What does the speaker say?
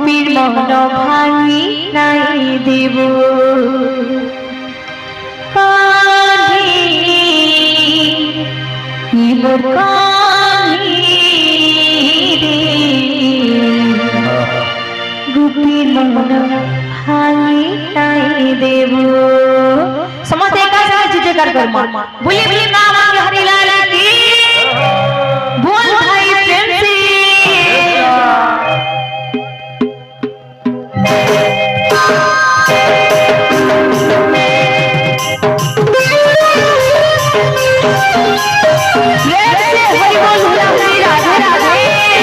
গোপীর মন ভাঙি নাই দেব গোপীর মন ভাঙি নাই দেব समस्त एक साथ जयकार कर बोलिए बोलिए नाम हरिलाल की बोल भाई प्रेम से हरि बोल राधे राधे